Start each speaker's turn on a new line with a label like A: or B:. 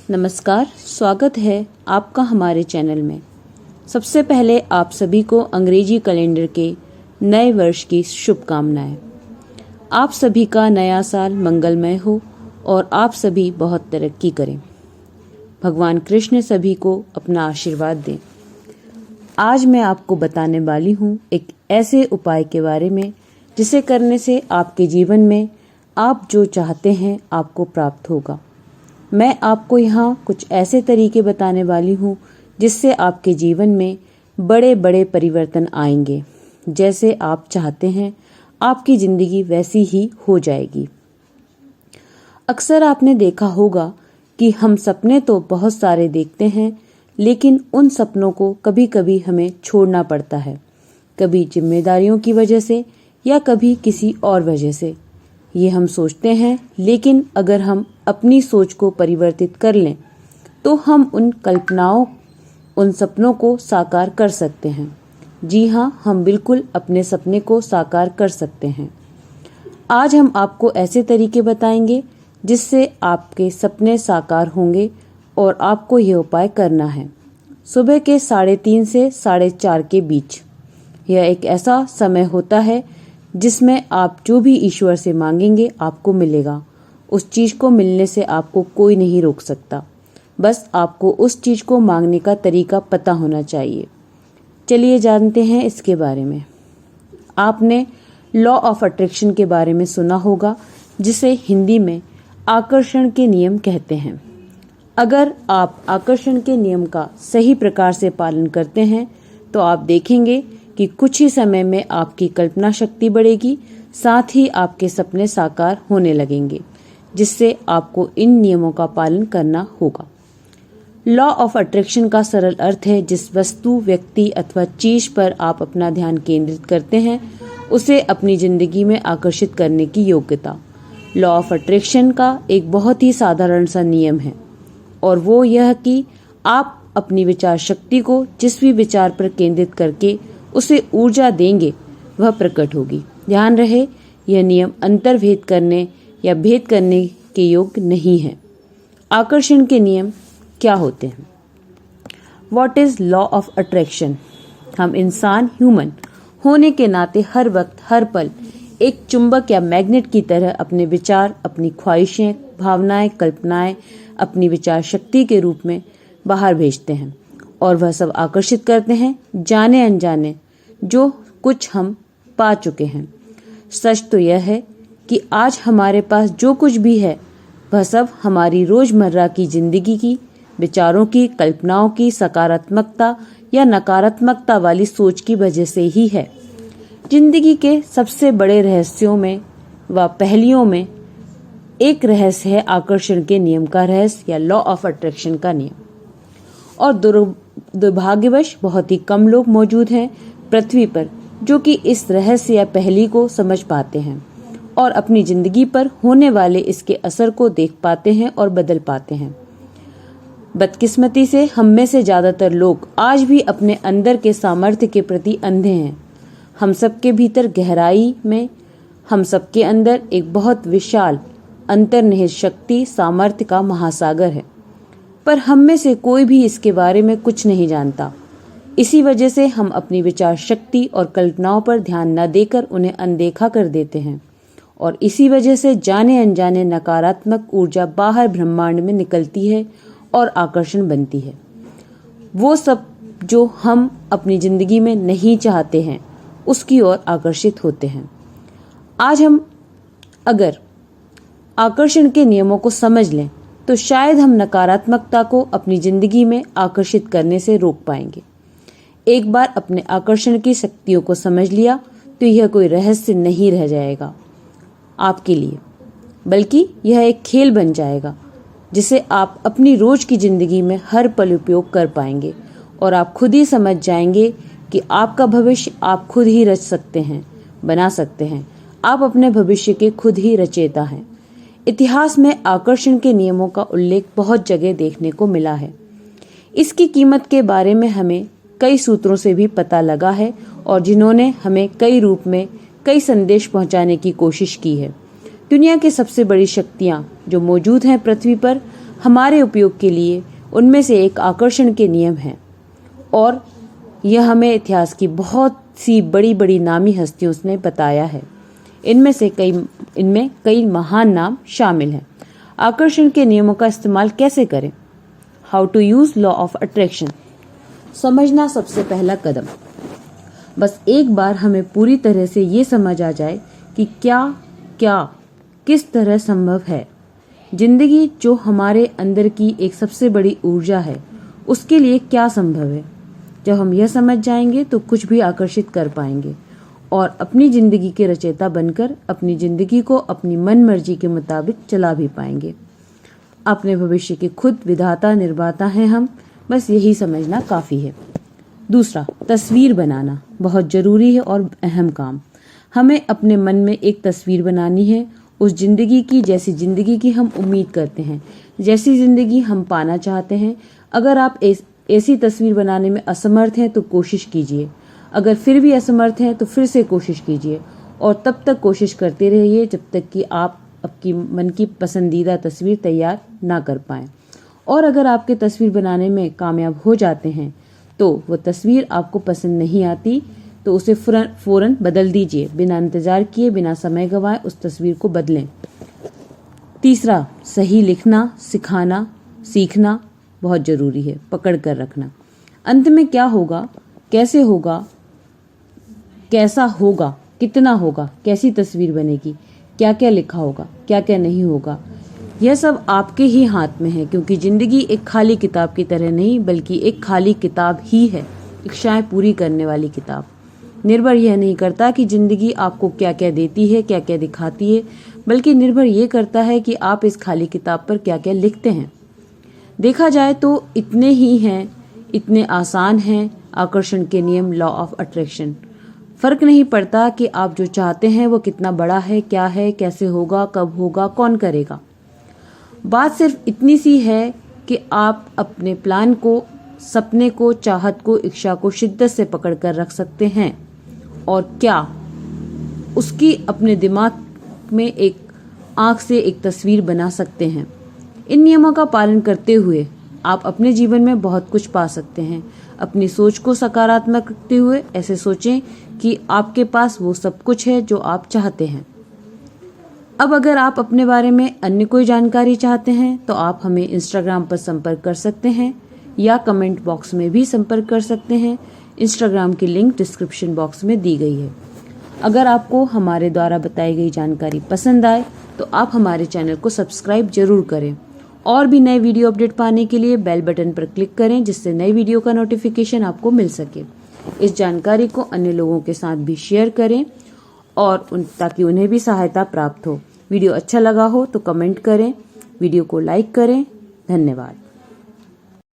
A: नमस्कार, स्वागत है आपका हमारे चैनल में। सबसे पहले आप सभी को अंग्रेजी कैलेंडर के नए वर्ष की शुभकामनाएं। आप सभी का नया साल मंगलमय हो और आप सभी बहुत तरक्की करें। भगवान कृष्ण सभी को अपना आशीर्वाद दें। आज मैं आपको बताने वाली हूँ एक ऐसे उपाय के बारे में जिसे करने से आपके जीवन में आप जो चाहते हैं आपको प्राप्त होगा। मैं आपको यहाँ कुछ ऐसे तरीके बताने वाली हूँ जिससे आपके जीवन में बड़े बड़े परिवर्तन आएंगे। जैसे आप चाहते हैं आपकी जिंदगी वैसी ही हो जाएगी। अक्सर आपने देखा होगा कि हम सपने तो बहुत सारे देखते हैं, लेकिन उन सपनों को कभी कभी हमें छोड़ना पड़ता है, कभी जिम्मेदारियों की वजह से या कभी किसी और वजह से। ये हम सोचते हैं, लेकिन अगर हम अपनी सोच को परिवर्तित कर लें तो हम उन कल्पनाओं, उन सपनों को साकार कर सकते हैं। जी हाँ, हम बिल्कुल अपने सपने को साकार कर सकते हैं। आज हम आपको ऐसे तरीके बताएंगे जिससे आपके सपने साकार होंगे और आपको यह उपाय करना है सुबह के 3:30 से 4:30 के बीच। यह एक ऐसा समय होता है जिसमें आप जो भी ईश्वर से मांगेंगे आपको मिलेगा। उस चीज को मिलने से आपको कोई नहीं रोक सकता। बस आपको उस चीज को मांगने का तरीका पता होना चाहिए। चलिए जानते हैं इसके बारे में। आपने लॉ ऑफ अट्रैक्शन के बारे में सुना होगा, जिसे हिंदी में आकर्षण के नियम कहते हैं। अगर आप आकर्षण के नियम का सही प्रकार से पालन करते हैं तो आप देखेंगे कि कुछ ही समय में आपकी कल्पना शक्ति बढ़ेगी, साथ ही आपके सपने साकार होने लगेंगे, जिससे आपको इन नियमों का पालन करना होगा। लॉ ऑफ अट्रैक्शन का सरल अर्थ है जिस वस्तु, व्यक्ति अथवा चीज पर आप अपना ध्यान केंद्रित करते हैं उसे अपनी जिंदगी में आकर्षित करने की योग्यता। लॉ ऑफ अट्रैक्शन का एक बहुत ही साधारण सा नियम है और वो यह कि आप अपनी विचार शक्ति को जिस भी विचार पर केंद्रित करके उसे ऊर्जा देंगे वह प्रकट होगी। ध्यान रहे, यह नियम अंतर्भेद करने या भेद करने के योग्य नहीं है। आकर्षण के नियम क्या होते हैं? What is law of attraction? हम इंसान, ह्यूमन होने के नाते हर वक्त, हर पल एक चुंबक या मैग्नेट की तरह अपने विचार, अपनी ख्वाहिशें, भावनाएं, कल्पनाएं अपनी विचार शक्ति के रूप में बाहर भेजते हैं और वह सब आकर्षित करते हैं, जाने अनजाने जो कुछ हम पा चुके हैं। सच तो यह है कि आज हमारे पास जो कुछ भी है वह सब हमारी रोजमर्रा की जिंदगी की, विचारों की, कल्पनाओं की, सकारात्मकता या नकारात्मकता वाली सोच की वजह से ही है। जिंदगी के सबसे बड़े रहस्यों में व पहलियों में एक रहस्य है आकर्षण के नियम का रहस्य या लॉ ऑफ अट्रैक्शन का नियम। और दुर्भाग्यवश बहुत ही कम लोग मौजूद हैं पृथ्वी पर जो कि इस रहस्य या पहेली को समझ पाते हैं और अपनी जिंदगी पर होने वाले इसके असर को देख पाते हैं और बदल पाते हैं। बदकिस्मती से हम में से ज्यादातर लोग आज भी अपने अंदर के सामर्थ्य के प्रति अंधे हैं। हम सबके भीतर गहराई में, हम सबके अंदर एक बहुत विशाल अंतर्निहित शक्ति, सामर्थ्य का महासागर है, पर हम में से कोई भी इसके बारे में कुछ नहीं जानता। इसी वजह से हम अपनी विचार शक्ति और कल्पनाओं पर ध्यान न देकर उन्हें अनदेखा कर देते हैं और इसी वजह से जाने अनजाने नकारात्मक ऊर्जा बाहर ब्रह्मांड में निकलती है और आकर्षण बनती है। वो सब जो हम अपनी जिंदगी में नहीं चाहते हैं उसकी ओर आकर्षित होते हैं। आज हम अगर आकर्षण के नियमों को समझ लें तो शायद हम नकारात्मकता को अपनी जिंदगी में आकर्षित करने से रोक पाएंगे। एक बार अपने आकर्षण की शक्तियों को समझ लिया तो यह कोई रहस्य नहीं रह जाएगा आपके लिए, बल्कि यह एक खेल बन जाएगा जिसे आप अपनी रोज की जिंदगी में हर पल उपयोग कर पाएंगे और आप खुद ही समझ जाएंगे कि आपका भविष्य आप खुद ही रच सकते हैं, बना सकते हैं। आप अपने भविष्य के खुद ही रचयिता हैं। इतिहास में आकर्षण के नियमों का उल्लेख बहुत जगह देखने को मिला है। इसकी कीमत के बारे में हमें कई सूत्रों से भी पता लगा है और जिन्होंने हमें कई रूप में कई संदेश पहुंचाने की कोशिश की है। दुनिया की सबसे बड़ी शक्तियां जो मौजूद हैं पृथ्वी पर, हमारे उपयोग के लिए उनमें से एक आकर्षण के नियम है और यह हमें इतिहास की बहुत सी बड़ी बड़ी नामी हस्तियों ने बताया है। इनमें कई महान नाम शामिल हैं। आकर्षण के नियमों का इस्तेमाल कैसे करें? How to use law of attraction समझना सबसे पहला कदम। बस एक बार हमें पूरी तरह से ये समझ आ जाए कि क्या किस तरह संभव है। जिंदगी जो हमारे अंदर की एक सबसे बड़ी ऊर्जा है, उसके लिए क्या संभव है। जब हम यह समझ जाएंगे तो कुछ भी आकर्षित कर पाएंगे और अपनी जिंदगी के रचयिता बनकर अपनी जिंदगी को अपनी मन मर्जी के मुताबिक चला भी पाएंगे। अपने भविष्य के खुद विधाता निर्माता हैं हम, बस यही समझना काफी है। दूसरा, तस्वीर बनाना बहुत जरूरी है और अहम काम। हमें अपने मन में एक तस्वीर बनानी है उस जिंदगी की जैसी जिंदगी की हम उम्मीद करते हैं, जैसी जिंदगी हम पाना चाहते हैं। अगर आप ऐसी तस्वीर बनाने में असमर्थ हैं तो कोशिश कीजिए। अगर फिर भी असमर्थ हैं तो फिर से कोशिश कीजिए और तब तक कोशिश करते रहिए जब तक कि आप आपकी मन की पसंदीदा तस्वीर तैयार ना कर पाएं। और अगर आपके तस्वीर बनाने में कामयाब हो जाते हैं तो वो तस्वीर आपको पसंद नहीं आती तो उसे फौरन बदल दीजिए। बिना इंतजार किए, बिना समय गंवाए उस तस्वीर को बदलें। तीसरा, सही लिखना, सिखाना, सीखना बहुत जरूरी है। पकड़ कर रखना। अंत में क्या होगा, कैसे होगा, कैसा होगा, कितना होगा, कैसी तस्वीर बनेगी, क्या क्या लिखा होगा, क्या क्या नहीं होगा, यह सब आपके ही हाथ में है। क्योंकि जिंदगी एक खाली किताब की तरह नहीं बल्कि एक खाली किताब ही है, इच्छाएं पूरी करने वाली किताब। निर्भर यह नहीं करता कि जिंदगी आपको क्या क्या देती है, क्या क्या दिखाती है, बल्कि निर्भर यह करता है कि आप इस खाली किताब पर क्या क्या लिखते हैं। देखा जाए तो इतने ही हैं, इतने आसान हैं आकर्षण के नियम, लॉ ऑफ अट्रैक्शन। फर्क नहीं पड़ता कि आप जो चाहते हैं वो कितना बड़ा है, क्या है, कैसे होगा, कब होगा, कौन करेगा। बात सिर्फ इतनी सी है कि आप अपने प्लान को, सपने को, चाहत को, इच्छा को शिद्दत से पकड़ कर रख सकते हैं और क्या उसकी अपने दिमाग में एक आंख से एक तस्वीर बना सकते हैं। इन नियमों का पालन करते हुए आप अपने जीवन में बहुत कुछ पा सकते हैं। अपनी सोच को सकारात्मक रखते हुए ऐसे सोचें कि आपके पास वो सब कुछ है जो आप चाहते हैं। अब अगर आप अपने बारे में अन्य कोई जानकारी चाहते हैं तो आप हमें इंस्टाग्राम पर संपर्क कर सकते हैं या कमेंट बॉक्स में भी संपर्क कर सकते हैं। इंस्टाग्राम की लिंक डिस्क्रिप्शन बॉक्स में दी गई है। अगर आपको हमारे द्वारा बताई गई जानकारी पसंद आए तो आप हमारे चैनल को सब्सक्राइब जरूर करें और भी नए वीडियो अपडेट पाने के लिए बेल बटन पर क्लिक करें जिससे नई वीडियो का नोटिफिकेशन आपको मिल सके। इस जानकारी को अन्य लोगों के साथ भी शेयर करें और ताकि उन्हें भी सहायता प्राप्त हो। वीडियो अच्छा लगा हो तो कमेंट करें, वीडियो को लाइक करें। धन्यवाद।